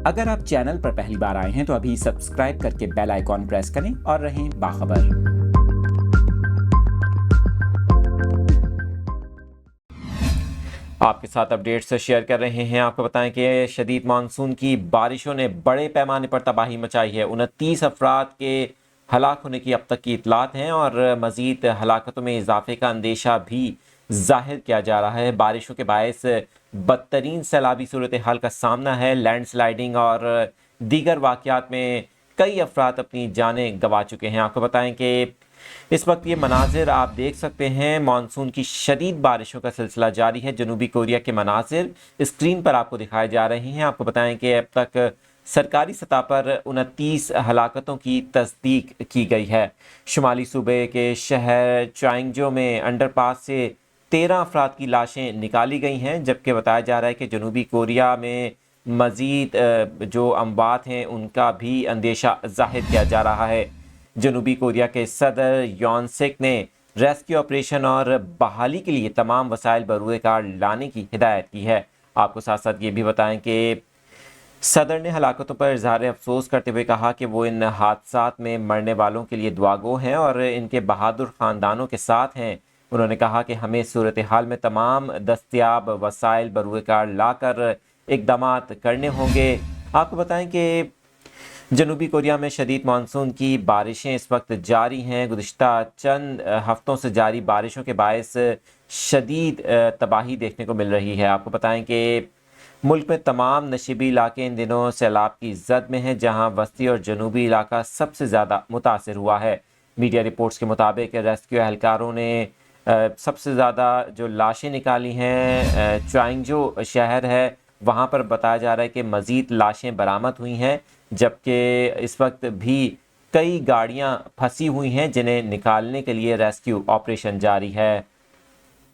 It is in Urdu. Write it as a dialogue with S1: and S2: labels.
S1: اگر آپ چینل پر پہلی بار آئے ہیں تو ابھی سبسکرائب کر کے بیل آئیکن پریس کریں اور رہیں باخبر۔ آپ کے ساتھ اپڈیٹس شیئر کر رہے ہیں۔ آپ کو بتائیں کہ شدید مانسون کی بارشوں نے بڑے پیمانے پر تباہی مچائی ہے۔ 29 افراد کے ہلاک ہونے کی اب تک کی اطلاعات ہیں اور مزید ہلاکتوں میں اضافے کا اندیشہ بھی ظاہر کیا جا رہا ہے۔ بارشوں کے باعث بدترین سیلابی صورتحال کا سامنا ہے۔ لینڈ سلائیڈنگ اور دیگر واقعات میں کئی افراد اپنی جانیں گنوا چکے ہیں۔ آپ کو بتائیں کہ اس وقت یہ مناظر آپ دیکھ سکتے ہیں، مانسون کی شدید بارشوں کا سلسلہ جاری ہے۔ جنوبی کوریا کے مناظر اسکرین پر آپ کو دکھائے جا رہے ہیں۔ آپ کو بتائیں کہ اب تک سرکاری سطح پر 29 ہلاکتوں کی تصدیق کی گئی ہے۔ شمالی صوبے کے شہر چائنگجو میں انڈر پاس سے 13 افراد کی لاشیں نکالی گئی ہیں، جبکہ بتایا جا رہا ہے کہ جنوبی کوریا میں مزید جو اموات ہیں ان کا بھی اندیشہ ظاہر کیا جا رہا ہے۔ جنوبی کوریا کے صدر یون سک نے ریسکیو آپریشن اور بحالی کے لیے تمام وسائل بروئے کار لانے کی ہدایت کی ہے۔ آپ کو ساتھ ساتھ یہ بھی بتائیں کہ صدر نے ہلاکتوں پر اظہار افسوس کرتے ہوئے کہا کہ وہ ان حادثات میں مرنے والوں کے لیے دعاگو ہیں اور ان کے بہادر خاندانوں کے ساتھ ہیں۔ انہوں نے کہا کہ ہمیں صورتحال میں تمام دستیاب وسائل بروئے کار لا کر اقدامات کرنے ہوں گے۔ آپ کو بتائیں کہ جنوبی کوریا میں شدید مانسون کی بارشیں اس وقت جاری ہیں۔ گزشتہ چند ہفتوں سے جاری بارشوں کے باعث شدید تباہی دیکھنے کو مل رہی ہے۔ آپ کو بتائیں کہ ملک میں تمام نشیبی علاقے ان دنوں سیلاب کی زد میں ہیں، جہاں وسطی اور جنوبی علاقہ سب سے زیادہ متاثر ہوا ہے۔ میڈیا رپورٹس کے مطابق ریسکیو اہلکاروں نے سب سے زیادہ جو لاشیں نکالی ہیں چائنگجو شہر ہے، وہاں پر بتایا جا رہا ہے کہ مزید لاشیں برآمد ہوئی ہیں، جبکہ اس وقت بھی کئی گاڑیاں پھنسی ہوئی ہیں جنہیں نکالنے کے لیے ریسکیو آپریشن جاری ہے۔